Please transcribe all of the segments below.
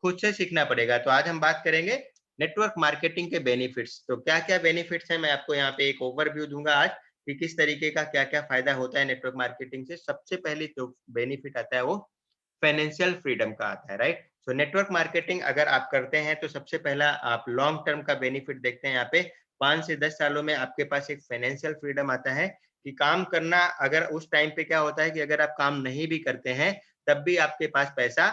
खुद से सीखना पड़ेगा। तो आज हम बात करेंगे नेटवर्क मार्केटिंग के बेनिफिट्स। तो क्या क्या बेनिफिट्स हैं, मैं आपको यहाँ पे एक ओवरव्यू दूंगा आज कि किस तरीके का क्या क्या फायदा होता है नेटवर्क मार्केटिंग से। सबसे पहले जो बेनिफिट आता है वो फाइनेंशियल फ्रीडम का आता है, राइट। सो नेटवर्क मार्केटिंग अगर आप करते हैं तो सबसे पहला आप लॉन्ग टर्म का बेनिफिट देखते हैं यहाँ पे। 5 से 10 सालों में आपके पास एक फाइनेंशियल फ्रीडम आता है कि काम करना, अगर उस टाइम पे क्या होता है कि अगर आप काम नहीं भी करते हैं तब भी आपके पास पैसा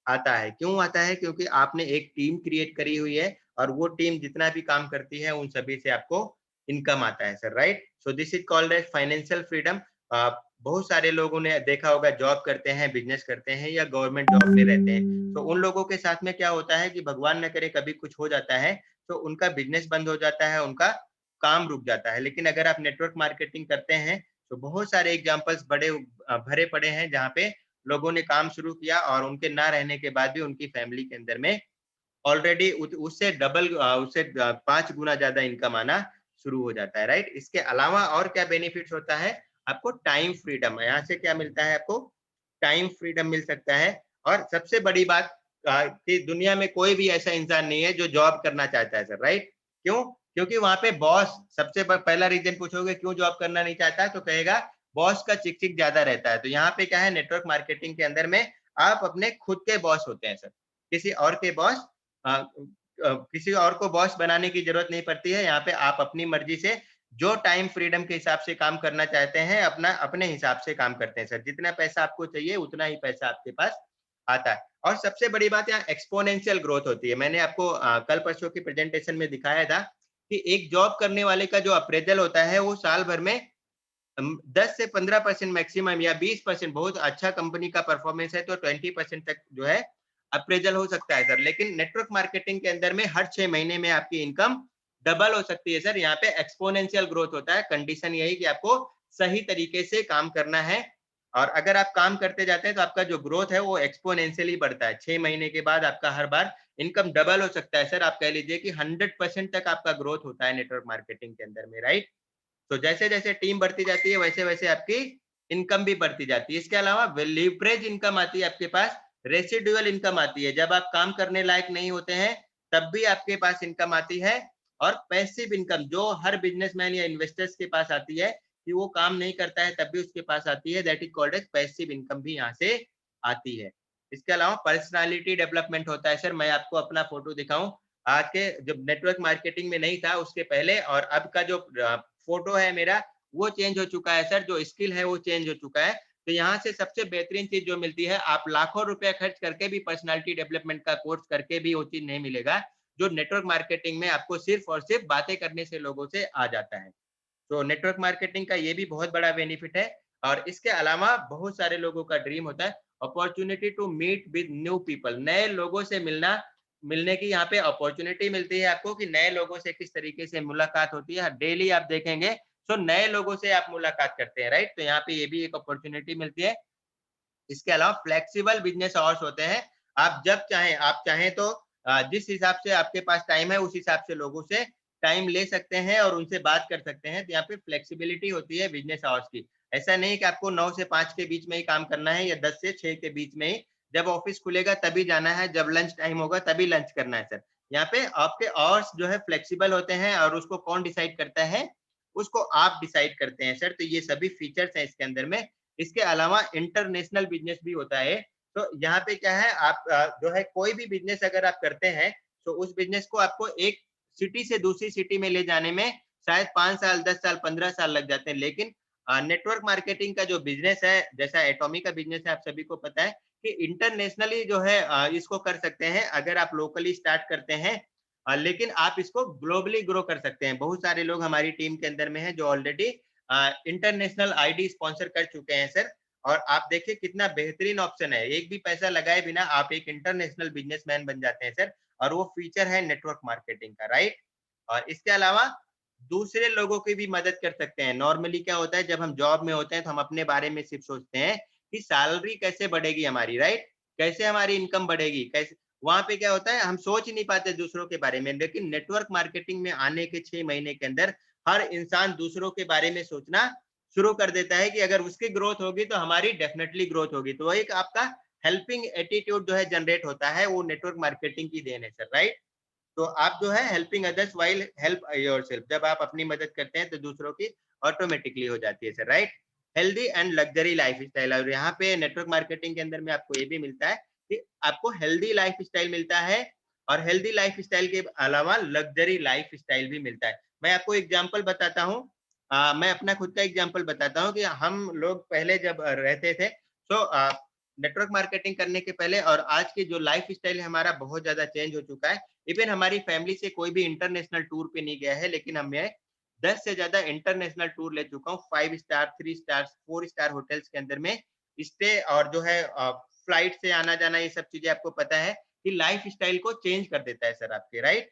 आता है। क्यों आता है? क्योंकि आपने एक टीम क्रिएट करी हुई है और वो टीम जितना भी काम करती है उन सभी से आपको इनकम आता है sir, right. So this is called as financial freedom. बहुत सारे लोगों ने देखा होगा, जॉब करते हैं, बिजनेस करते हैं या गवर्नमेंट जॉब में रहते हैं, तो उन लोगों के साथ में क्या होता है कि भगवान न करे कभी कुछ हो जाता है तो उनका बिजनेस बंद हो जाता है, उनका काम रुक जाता है। लेकिन अगर आप नेटवर्क मार्केटिंग करते हैं तो बहुत सारे एग्जांपल्स बड़े भरे पड़े हैं जहाँ पे लोगों ने काम शुरू किया और उनके ना रहने के बाद भी उनकी फैमिली के अंदर में ऑलरेडी उससे डबल, उससे 5 गुना ज्यादा इनकम आना शुरू हो जाता है, राइट। इसके अलावा और क्या बेनिफिट्स होता है? आपको टाइम फ्रीडम, यहाँ से क्या मिलता है आपको? टाइम फ्रीडम मिल सकता है। और सबसे बड़ी बात कि दुनिया में कोई भी ऐसा इंसान नहीं है जो जॉब करना चाहता है सर, राइट। क्यों? क्योंकि वहां पे बॉस, सबसे पहला रीजन पूछोगे क्यों जॉब करना नहीं चाहता तो कहेगा बॉस का चिक चिक ज्यादा रहता है। तो यहाँ पे क्या है, नेटवर्क मार्केटिंग के अंदर में आप अपने खुद के बॉस होते हैं सर, किसी और के बॉस, किसी और को बॉस बनाने की जरूरत नहीं पड़ती है। यहाँ पे आप अपनी मर्जी से जो टाइम फ्रीडम के हिसाब से काम करना चाहते हैं अपना अपने हिसाब से काम करते हैं सर। जितना पैसा आपको चाहिए उतना ही पैसा आपके पास आता है। और सबसे बड़ी बात यहाँ एक्सपोनेंशियल ग्रोथ होती है। मैंने आपको कल परसों की प्रेजेंटेशन में दिखाया था कि एक जॉब करने वाले का जो अप्रेजल होता है वो साल भर में 10 से 15% मैक्सिमम या 20%, बहुत अच्छा कंपनी का परफॉर्मेंस है तो 20% तक जो है अप्रेजल हो सकता है सर। लेकिन नेटवर्क मार्केटिंग के अंदर में हर 6 महीने में आपकी इनकम डबल हो सकती है सर। यहाँ पे एक्सपोनेंशियल ग्रोथ होता है। कंडीशन यही कि आपको सही तरीके से काम करना है और अगर आप काम करते जाते हैं तो आपका जो ग्रोथ है वो एक्सपोनेंशियली बढ़ता है। 6 महीने के बाद आपका हर बार इनकम डबल हो सकता है सर। आप कह लीजिए कि 100% तक आपका ग्रोथ होता है नेटवर्क मार्केटिंग के अंदर में, राइट। तो जैसे जैसे टीम बढ़ती जाती है वैसे वैसे आपकी इनकम भी बढ़ती जाती है। इसके अलावा लीवरेज इनकम आती है आपके पास, रेसिडुअल इनकम आती है। जब आप काम करने लायक नहीं होते हैं तब भी आपके पास इनकम आती है। और पैसिव इनकम जो हर बिजनेसमैन या इन्वेस्टर्स के पास आती है कि वो काम नहीं करता है तब भी उसके पास आती है, that is called as passive income भी यहाँ से आती है। इसके अलावा पर्सनालिटी डेवलपमेंट होता है सर। मैं आपको अपना फोटो दिखाऊं, आज के जब नेटवर्क मार्केटिंग में नहीं था उसके पहले और अब का जो फोटो है मेरा वो चेंज हो चुका है सर, जो स्किल है वो चेंज हो चुका है। तो यहाँ से सबसे बेहतरीन चीज जो मिलती है, आप लाखों रुपए खर्च करके भी पर्सनालिटी डेवलपमेंट का कोर्स करके भी वो चीज नहीं मिलेगा जो नेटवर्क मार्केटिंग में आपको सिर्फ और सिर्फ बातें करने से लोगों से आ जाता है। तो नेटवर्क मार्केटिंग का ये भी बहुत बड़ा बेनिफिट है। और इसके अलावा बहुत सारे लोगों का ड्रीम होता है opportunity to meet with new people, नए लोगों से मिलने की यहाँ पे अपॉर्चुनिटी मिलती है आपको कि नए लोगों से किस तरीके से मुलाकात होती है। डेली आप देखेंगे तो नए लोगों से आप मुलाकात करते हैं, राइट। तो यहाँ पे ये भी एक अपॉर्चुनिटी मिलती है। इसके अलावा फ्लेक्सिबल बिजनेस आवर्स होते हैं। आप जब चाहें, आप चाहें तो जिस हिसाब से आपके पास टाइम है उस हिसाब से लोगों से टाइम ले सकते हैं और उनसे बात कर सकते हैं। तो यहाँ पे फ्लेक्सिबिलिटी होती है बिजनेस आवर्स की। ऐसा नहीं कि आपको 9 से 5 के बीच में ही काम करना है या 10 से 6 के बीच में ही, जब ऑफिस खुलेगा तभी जाना है, जब लंच टाइम होगा तभी लंच करना है सर। यहाँ पे आपके आवर्स जो है फ्लेक्सिबल होते हैं और उसको कौन डिसाइड करता है? उसको आप डिसाइड करते हैं सर। तो ये सभी फीचर्स हैं इसके अंदर में। इसके अलावा इंटरनेशनल बिजनेस भी होता है। तो यहाँ पे क्या है, आप जो है कोई भी बिजनेस अगर आप करते हैं तो उस बिजनेस को आपको एक सिटी से दूसरी सिटी में ले जाने में शायद 5 साल, 10 साल, 15 साल लग जाते हैं। लेकिन नेटवर्क मार्केटिंग का जो बिजनेस है, जैसा एटॉमी का बिजनेस है, आप सभी को पता है कि इंटरनेशनली जो है इसको कर सकते हैं अगर आप लोकली स्टार्ट करते हैं। लेकिन आप इसको ग्लोबली ग्रो कर सकते हैं। बहुत सारे लोग हमारी टीम के अंदर में है जो ऑलरेडी इंटरनेशनल आईडी स्पॉन्सर कर चुके हैं सर। और आप देखिए कितना बेहतरीन ऑप्शन है, एक भी पैसा लगाए बिना आप एक इंटरनेशनल बिजनेसमैन बन जाते हैं सर। और वो फीचर है नेटवर्क मार्केटिंग का, राइट। और इसके अलावा दूसरे लोगों की भी मदद कर सकते हैं। नॉर्मली क्या होता है, जब हम जॉब में होते हैं तो हम अपने बारे में सिर्फ सोचते हैं कि सैलरी कैसे बढ़ेगी हमारी, राइट, कैसे हमारी इनकम बढ़ेगी, कैसे। वहां पे क्या होता है, हम सोच ही नहीं पाते दूसरों के बारे में। लेकिन नेटवर्क मार्केटिंग में आने के 6 महीने के अंदर हर इंसान दूसरों के बारे में सोचना शुरू कर देता है कि अगर उसकी ग्रोथ होगी तो हमारी डेफिनेटली ग्रोथ होगी। तो एक आपका हेल्पिंग एटीट्यूड जो है जनरेट होता है वो नेटवर्क मार्केटिंग की देन है सर, राइट? तो आप जो है helping others while help yourself, जब आप अपनी मदद करते हैं तो दूसरों की ऑटोमेटिकली हो जाती है sir, right? Healthy and luxury lifestyle, और यहाँ पे नेटवर्क मार्केटिंग के अंदर में आपको ये भी मिलता है कि आपको हेल्दी लाइफस्टाइल मिलता है, और हेल्दी लाइफस्टाइल के अलावा लग्जरी लाइफस्टाइल भी मिलता है। मैं आपको एग्जांपल बताता हूँ, मैं अपना खुद का एग्जांपल बताता हूँ कि हम लोग पहले जब रहते थे, तो नेटवर्क मार्केटिंग करने के पहले और आज की जो लाइफस्टाइल है हमारा बहुत ज्यादा चेंज हो चुका है। इवन हमारी फैमिली से कोई भी इंटरनेशनल टूर पे नहीं गया है, लेकिन हमें 10 से ज्यादा इंटरनेशनल टूर ले चुका हूँ। 5 स्टार, 3 स्टार, 4 स्टार होटल्स के अंदर में स्टे, और जो है फ्लाइट से आना जाना, ये सब चीजें आपको पता है कि लाइफ स्टाइल को चेंज कर देता है सर आपके, राइट?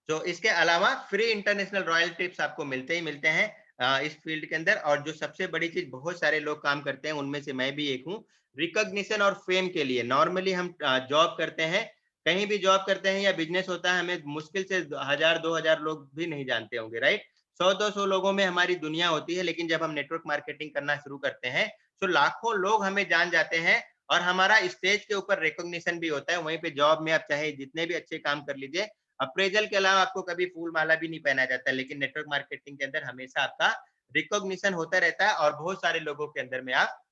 तो इसके अलावा फ्री इंटरनेशनल रॉयल ट्रिप्स आपको मिलते ही मिलते हैं इस फील्ड के अंदर। और जो सबसे बड़ी चीज बहुत सारे लोग काम करते हैं, उनमें से मैं भी एक हूँ, रिकॉग्निशन और फेम के लिए। नॉर्मली हम जॉब करते हैं, कहीं भी जॉब करते हैं या बिजनेस होता है, हमें मुश्किल से 1000 2000 लोग भी नहीं जानते होंगे, राइट? 100 200 लोगों में हमारी दुनिया होती है, लेकिन जब हम नेटवर्क मार्केटिंग करना शुरू करते हैं तो लाखों लोग हमें जान जाते हैं, और हमारा स्टेज के ऊपर रिकॉग्निशन भी होता है। वहीं पे जॉब में आप चाहे जितने भी अच्छे काम कर लीजिए, अप्रेजल के अलावा आपको कभी फूल माला भी नहीं पहनाया जाता है, लेकिन नेटवर्क मार्केटिंग के अंदर हमेशा आपका रिकॉग्निशन होता रहता है, और बहुत सारे लोगों के अंदर में आप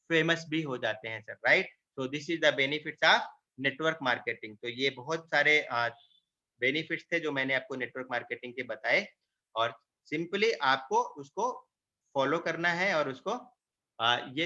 फेमस भी हो जाते हैं सर, राइट? तो this is the benefits of network marketing. तो ये बहुत सारे बेनिफिट्स थे जो मैंने आपको नेटवर्क मार्केटिंग के बताए, और सिंपली आपको उसको फॉलो करना है और उसको ये